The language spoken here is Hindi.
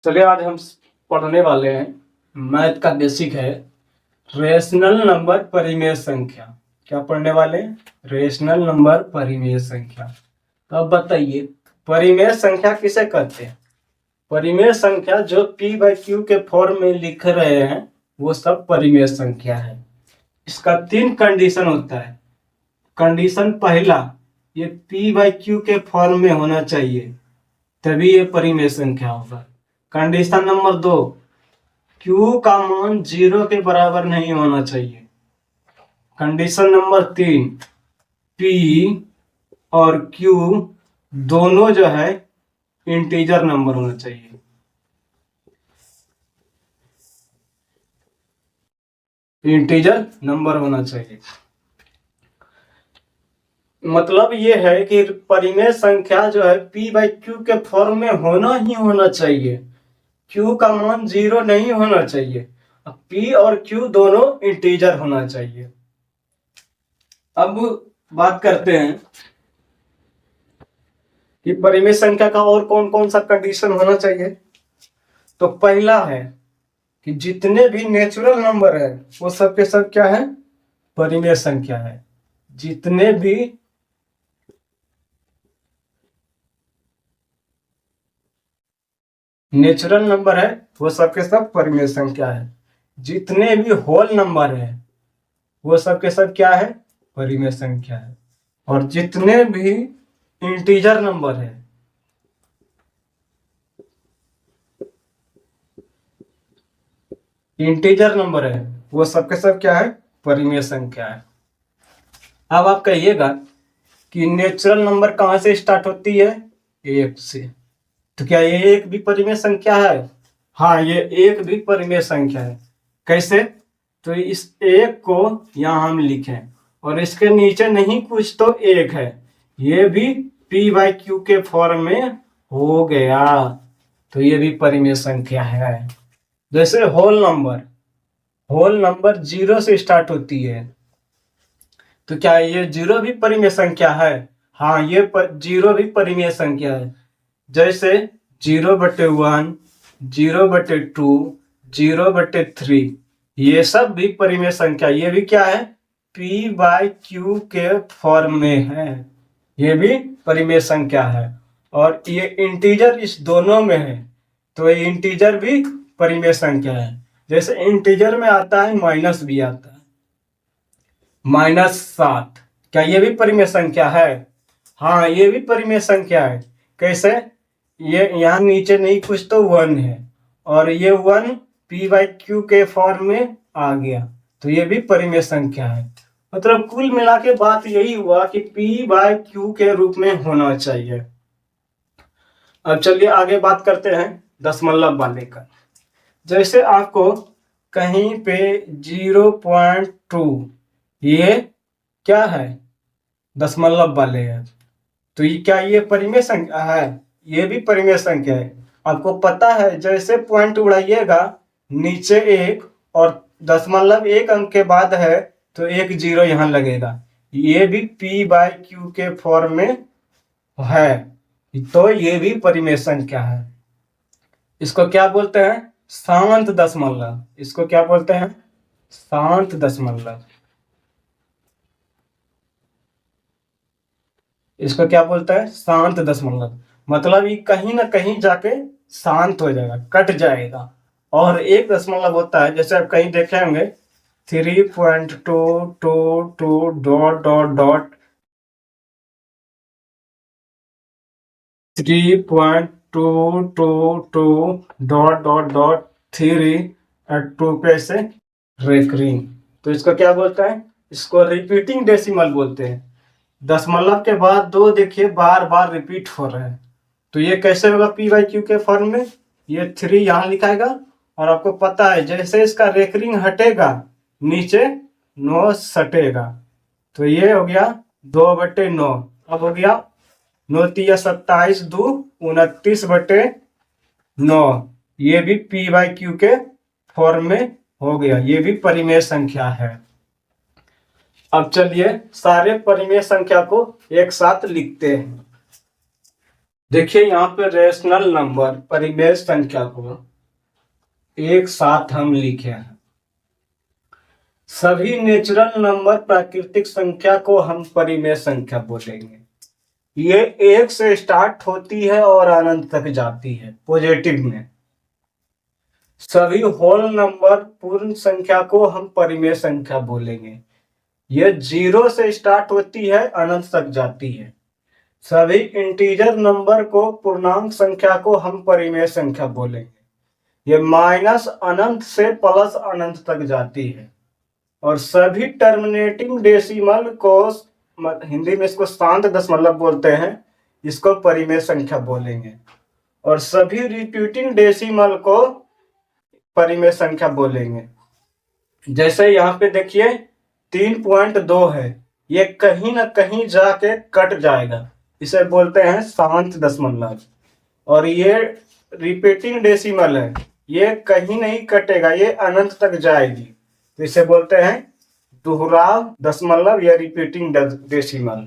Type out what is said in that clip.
चलिए आज हम पढ़ने वाले हैं मैथ का बेसिक है रेशनल नंबर परिमेय संख्या। क्या पढ़ने वाले हैं? रेशनल नंबर परिमेय संख्या। तो अब बताइए परिमेय संख्या किसे कहते हैं? परिमेय संख्या जो p/q के फॉर्म में लिख रहे हैं वो सब परिमेय संख्या है। इसका 3 कंडीशन होता है। कंडीशन पहला, ये p/q के फॉर्म में होना चाहिए तभी ये परिमेय संख्या होगा। कंडीशन नंबर 2, Q का मान 0 के बराबर नहीं होना चाहिए। कंडीशन नंबर 3, P और Q दोनों जो है इंटीजर नंबर होना चाहिए। इंटीजर नंबर होना चाहिए। मतलब ये है कि परिमेय संख्या जो है p/q के फॉर्म में होना ही होना चाहिए। Q का मान 0 नहीं होना चाहिए। P और Q दोनों इंटीजर होना चाहिए। अब बात करते हैं कि परिमेय संख्या का और कौन कौन सा कंडीशन होना चाहिए। तो पहला है कि जितने भी नेचुरल नंबर है वो सब के सब क्या है? परिमेय संख्या है। जितने भी नेचुरल नंबर है वो सब के सब परिमेय संख्या है। जितने भी होल नंबर है वो सब के सब क्या है? परिमेय संख्या है। और जितने भी इंटीजर नंबर है वो सब के सब क्या है? परिमेय संख्या है। अब आप कहिएगा कि नेचुरल नंबर कहां से स्टार्ट होती है? 1 से। तो क्या ये 1 भी परिमेय संख्या है? हाँ, ये 1 भी परिमेय संख्या है। कैसे? तो इस 1 को यहां हम लिखें और इसके नीचे नहीं कुछ तो 1 है, ये भी p/q के फॉर्म में हो गया, तो ये भी परिमेय संख्या है। जैसे होल नंबर 0 से स्टार्ट होती है, तो क्या ये 0 भी परिमेय संख्या है? हाँ, ये 0 भी परिमेय संख्या है। जैसे 0/1, 0/2, 0/3, ये सब भी परिमेय संख्या। ये भी क्या है? p/q के फॉर्म में है, ये भी परिमेय संख्या है। और ये इंटीजर इस दोनों में है, तो ये इंटीजर भी परिमेय संख्या है। जैसे इंटीजर में आता है माइनस भी आता है, -7, क्या ये भी परिमेय संख्या है? हाँ, ये भी परिमेय संख्या है। कैसे? ये यहाँ नीचे नहीं कुछ तो 1 है और ये 1 p/q के फॉर्म में आ गया, तो ये भी परिमेय संख्या है। मतलब कुल मिला के बात यही हुआ कि p/q के रूप में होना चाहिए। अब चलिए आगे बात करते हैं दशमलव वाले का। जैसे आपको कहीं पे 0.2, ये क्या है? दशमलव वाले है, तो ये क्या ये परिमेय संख्या है? ये भी परिमेय संख्या है। आपको पता है जैसे पॉइंट उड़ाइएगा नीचे 1 और 0.1 अंक के बाद है तो 1 0 यहाँ लगेगा, ये भी p/q के फॉर्म में है, तो ये भी परिमेय संख्या है। इसको क्या बोलते हैं? शांत दशमलव। इसको क्या बोलते हैं? शांत दशमलव। इसको क्या बोलता है? शांत दशमलव। मतलब ये कहीं ना कहीं जाके शांत हो जाएगा, कट जाएगा। और 1 दशमलव होता है, जैसे आप कहीं देखे होंगे 3.222 dot dot dot 3.222 dot dot dot 3 पे से रेकरिंग, तो इसको क्या बोलता है? इसको रिपीटिंग डेसिमल बोलते हैं। दशमलव के बाद 2 देखिए बार बार रिपीट हो रहा है, तो ये कैसे होगा? p/q के फॉर्म में ये 3 यहाँ लिखाएगा और आपको पता है जैसे इसका रेकरिंग हटेगा नीचे 9 सटेगा, तो ये हो गया 2/9। अब हो गया 9 तिया 27, 2 29/9, ये भी p/q के फॉर्म में हो गया, ये भी परिमेय संख्या है। अब चलिए सारे परिमेय संख्या को एक साथ लिखते हैं। देखिए यहाँ पे रेशनल नंबर परिमेय संख्या को एक साथ हम लिखे हैं। सभी नेचुरल नंबर प्राकृतिक संख्या को हम परिमेय संख्या बोलेंगे। ये एक से स्टार्ट होती है और अनंत तक जाती है पॉजिटिव में। सभी होल नंबर पूर्ण संख्या को हम परिमेय संख्या बोलेंगे। ये 0 से स्टार्ट होती है, अनंत तक जाती है। सभी इंटीजर नंबर को पूर्णांक संख्या को हम परिमेय संख्या बोलेंगे। ये माइनस अनंत से प्लस अनंत तक जाती है। और सभी टर्मिनेटिंग डेसिमल को, हिंदी में इसको शांत दशमलव बोलते हैं, इसको परिमेय संख्या बोलेंगे। और सभी रिपीटिंग डेसिमल को परिमेय संख्या बोलेंगे। जैसे यहाँ पे देखिए 3.2 है, ये कहीं ना कहीं जाके कट जाएगा, इसे बोलते हैं शांत दशमलव। और ये रिपीटिंग डेसिमल है, ये कहीं नहीं कटेगा, ये अनंत तक जाएगी, तो इसे बोलते हैं दोहराव दशमलव या रिपीटिंग डेसिमल।